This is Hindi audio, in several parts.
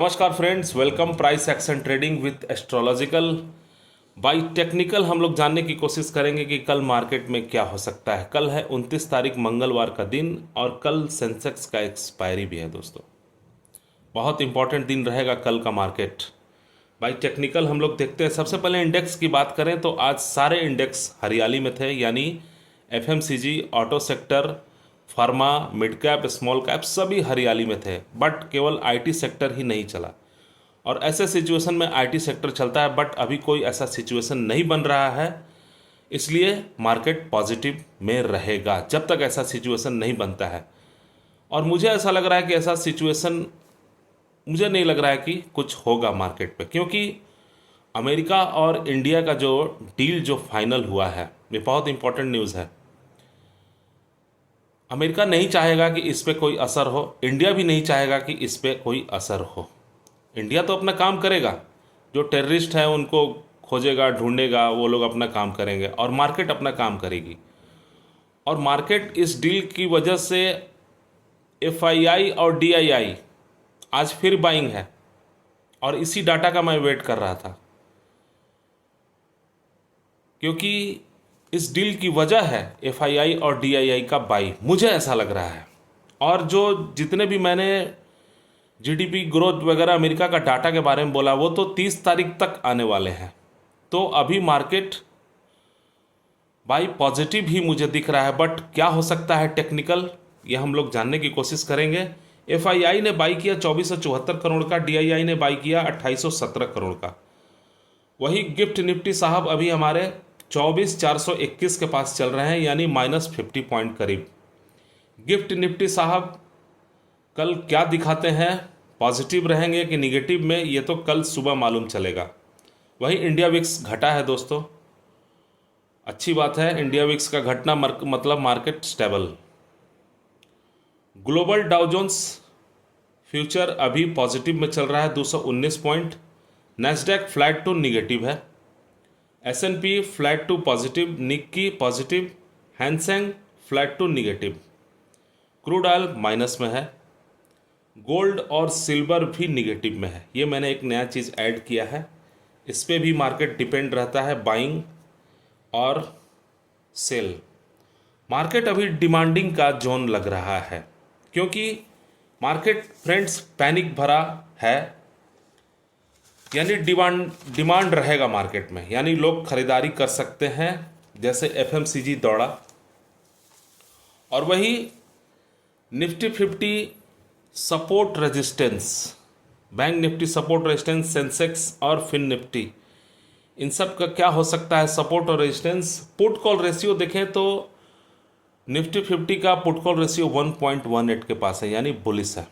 नमस्कार friends, welcome price action trading with astrological by technical. हम लोग जानने की कोशिश करेंगे कि कल मार्केट में क्या हो सकता है। कल है 29 तारीख मंगलवार का दिन और कल सेंसेक्स का एक्सपायरी भी है दोस्तों। बहुत इंपॉर्टेंट दिन रहेगा कल का मार्केट। बाय टेक्निकल हम लोग देखते हैं। सबसे पहले इंडेक्स की बात करें तो आज सारे इंडेक्स हरियाली में थे, यानी FMCG, auto sector, pharma, mid cap, small cap सभी हरियाली में थे, बट केवल आईटी सेक्टर ही नहीं चला। और ऐसे सिचुएशन में आईटी सेक्टर चलता है, बट अभी कोई ऐसा सिचुएशन नहीं बन रहा है, इसलिए मार्केट पॉजिटिव में रहेगा जब तक ऐसा सिचुएशन नहीं बनता है। और मुझे ऐसा लग रहा है कि ऐसा सिचुएशन मुझे नहीं लग रहा है कि कुछ होगा मार्केट पे, क्योंकि अमेरिका और इंडिया का जो डील जो फाइनल हुआ है, ये बहुत इंपॉर्टेंट न्यूज़ है। अमेरिका नहीं चाहेगा कि इस पे कोई असर हो, इंडिया भी नहीं चाहेगा कि इस पे कोई असर हो। इंडिया तो अपना काम करेगा, जो टेररिस्ट है उनको खोजेगा, ढूंढेगा, वो लोग अपना काम करेंगे और मार्केट अपना काम करेगी। और मार्केट इस डील की वजह से एफआईआई और डीआईआई आज फिर बाइंग है, और इसी डाटा का मैं वेट कर रहा था, क्योंकि इस डील की वजह है एफआईआई और डीआईआई का बाई, मुझे ऐसा लग रहा है। और जो जितने भी मैंने जीडीपी ग्रोथ वगैरह अमेरिका का डाटा के बारे में बोला, वो तो 30 तारीख तक आने वाले हैं। तो अभी मार्केट बाई पॉजिटिव ही मुझे दिख रहा है, बट क्या हो सकता है टेक्निकल, ये हम लोग जानने की कोशिश करेंगे। एफआईआई ने बाई किया 2474 करोड़ का, डीआईआई ने बाई किया 2817 करोड़ का। वही गिफ्ट निफ्टी साहब अभी हमारे 24,421 के पास चल रहे हैं, यानी -50 पॉइंट करीब। गिफ्ट निफ्टी साहब कल क्या दिखाते हैं, पॉजिटिव रहेंगे कि निगेटिव में, ये तो कल सुबह मालूम चलेगा। वही इंडिया विक्स घटा है दोस्तों, अच्छी बात है। इंडिया विक्स का घटना मतलब market stable. Global Dow Jones future अभी पॉजिटिव में चल रहा है 219 point. Nasdaq flat to negative है। S and P flat to positive, Nikkei positive, Hang Seng flat to negative. Crude oil minus में है। गोल्ड और सिल्वर भी निगेटिव में है। ये मैंने एक नया चीज़ ऐड किया है, इस पर भी मार्केट डिपेंड रहता है, बाइंग और सेल। मार्केट अभी डिमांडिंग का जोन लग रहा है, क्योंकि मार्केट फ्रेंड्स पैनिक भरा है, यानी डिमांड रहेगा मार्केट में, यानी लोग खरीदारी कर सकते हैं, जैसे एफएमसीजी दौड़ा। और वही Nifty 50 support resistance, bank Nifty support resistance, Sensex और फिन निफ्टी, इन सब का क्या हो सकता है सपोर्ट और रेजिस्टेंस। पुट कॉल रेशियो देखें तो निफ्टी 50 का पुट कॉल रेशियो 1.18 के पास है, यानी बुलिश है।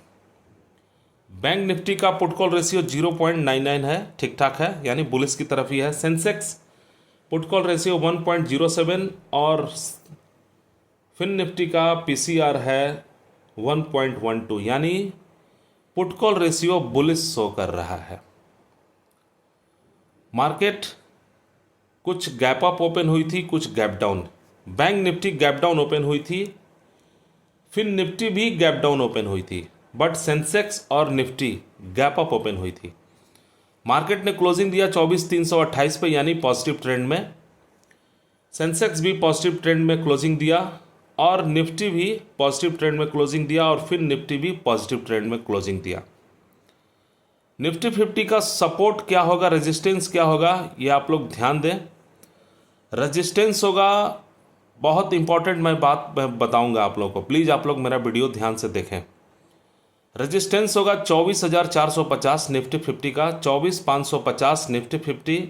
बैंक निफ्टी का पुट कॉल रेशियो 0.99 है, ठीक ठाक है, यानी बुलिश की तरफ ही है। सेंसेक्स पुट कॉल रेशियो 1.07 और फिन निफ्टी का पीसीआर है 1.12, यानी put call ratio bullish show कर रहा है। मार्केट कुछ गैप अप ओपन हुई थी, कुछ gap down. Bank Nifty gap down open हुई थी, फिन निफ्टी भी गैप डाउन ओपन हुई थी, बट सेंसेक्स और निफ्टी गैप अप ओपन हुई थी। मार्केट ने क्लोजिंग दिया 24,328 पे, यानी पॉजिटिव ट्रेंड में। सेंसेक्स भी पॉजिटिव ट्रेंड में क्लोजिंग दिया और निफ्टी भी पॉजिटिव ट्रेंड में क्लोजिंग दिया और फिर निफ्टी भी पॉजिटिव ट्रेंड में क्लोजिंग दिया। निफ्टी 50 का सपोर्ट क्या होगा, रेजिस्टेंस क्या होगा, ये आप लोग ध्यान दें। रेजिस्टेंस होगा बहुत इंपॉर्टेंट, मैं बात बताऊंगा आप लोगों को, प्लीज़ आप लोग मेरा वीडियो ध्यान से देखें। रेजिस्टेंस होगा 24,450 निफ्टी 50 का, 24,550 निफ्टी 50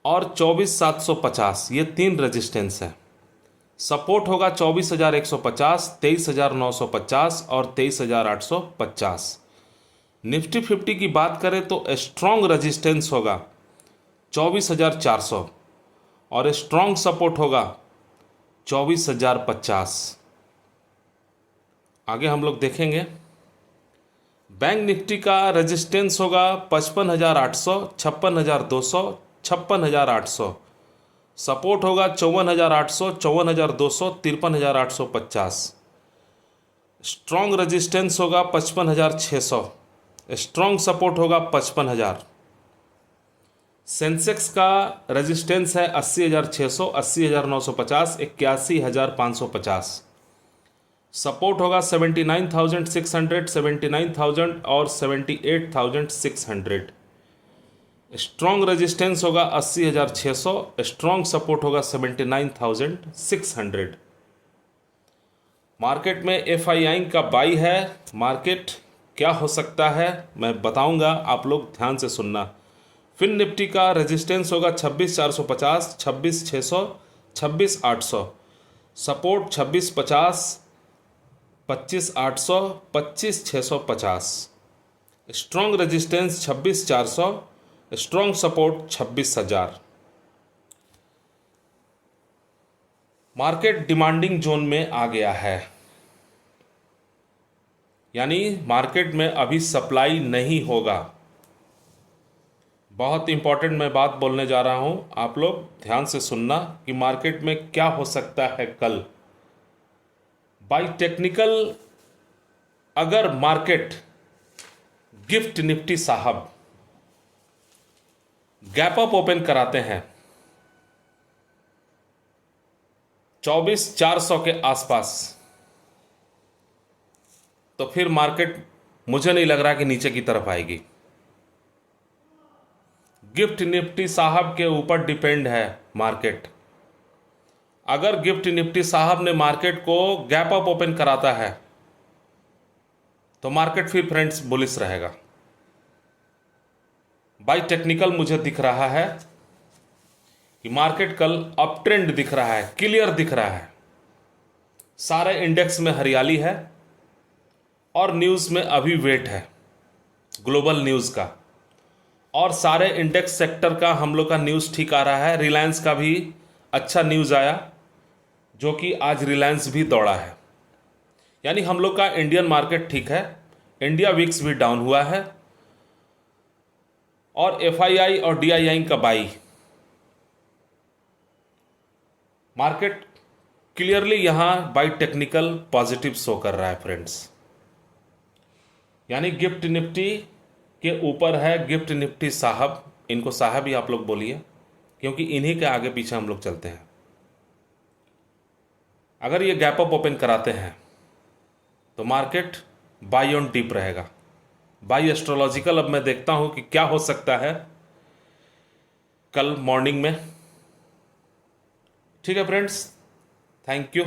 और 24,750, ये 3 रेजिस्टेंस है। सपोर्ट होगा 24,150, 23,950 और 23,850। निफ्टी 50 की बात करें तो स्ट्रॉन्ग रेजिस्टेंस होगा 24,400 और स्ट्रॉन्ग सपोर्ट होगा 24,050। आगे हम लोग देखेंगे। बैंक निफ्टी का रेजिस्टेंस होगा 55,800, 56,200, 56,800। सपोर्ट होगा 54,800, 54,200, 53,850। स्ट्रॉन्ग रेजिस्टेंस होगा 55,600। स्ट्रॉन्ग सपोर्ट होगा 55,000। सेंसेक्स का रेजिस्टेंस है 80,600, 80,950, 81,550। सपोर्ट होगा 79,600, 79,000 और 78,600। स्ट्रॉन्ग रेजिस्टेंस होगा 80,600, स्ट्रॉन्ग सपोर्ट होगा 79,600। मार्केट में एफआईआई का बाई है। मार्केट क्या हो सकता है मैं बताऊंगा, आप लोग ध्यान से सुनना। फिन निफ्टी का रेजिस्टेंस होगा 26,450, 26,600, 26,800। Support 26,50, 25,800, 25,650। Strong resistance 26,400, strong support 26,000। Market demanding zone में आ गया है, यानी मार्केट में अभी सप्लाई नहीं होगा। बहुत इंपॉर्टेंट मैं बात बोलने जा रहा हूं, आप लोग ध्यान से सुनना कि मार्केट में क्या हो सकता है कल। बाय टेक्निकल अगर मार्केट गिफ्ट निफ्टी साहब गैप अप ओपन कराते हैं 24,400 के आसपास, तो फिर मार्केट मुझे नहीं लग रहा कि नीचे की तरफ आएगी। गिफ्ट निफ्टी साहब के ऊपर डिपेंड है मार्केट। अगर गिफ्ट निफ्टी साहब ने मार्केट को गैप अप ओपन कराता है तो मार्केट फिर फ्रेंड्स बुलिश रहेगा। बाय टेक्निकल मुझे दिख रहा है कि मार्केट कल अप ट्रेंड दिख रहा है, क्लियर दिख रहा है। सारे इंडेक्स में हरियाली है और न्यूज़ में अभी वेट है ग्लोबल न्यूज़ का, और सारे इंडेक्स सेक्टर का हम लोग का न्यूज़ ठीक आ रहा है। रिलायंस का भी अच्छा न्यूज़ आया, जो कि आज रिलायंस भी दौड़ा है। यानी हम लोग का इंडियन मार्केट ठीक है। इंडिया विक्स भी डाउन हुआ है और एफआईआई और डीआईआई का बाई। मार्केट क्लियरली यहां बाय टेक्निकल पॉजिटिव शो कर रहा है फ्रेंड्स। यानी गिफ्ट निफ्टी के ऊपर है गिफ्ट निफ्टी साहब, इनको साहब ही आप लोग बोलिए क्योंकि इन्हीं के आगे पीछे हम लोग चलते हैं। अगर ये गैप अप ओपन कराते हैं तो मार्केट बाई ऑन डिप रहेगा। बाई एस्ट्रोलॉजिकल अब मैं देखता हूं कि क्या हो सकता है कल मॉर्निंग में। ठीक है फ्रेंड्स, थैंक यू।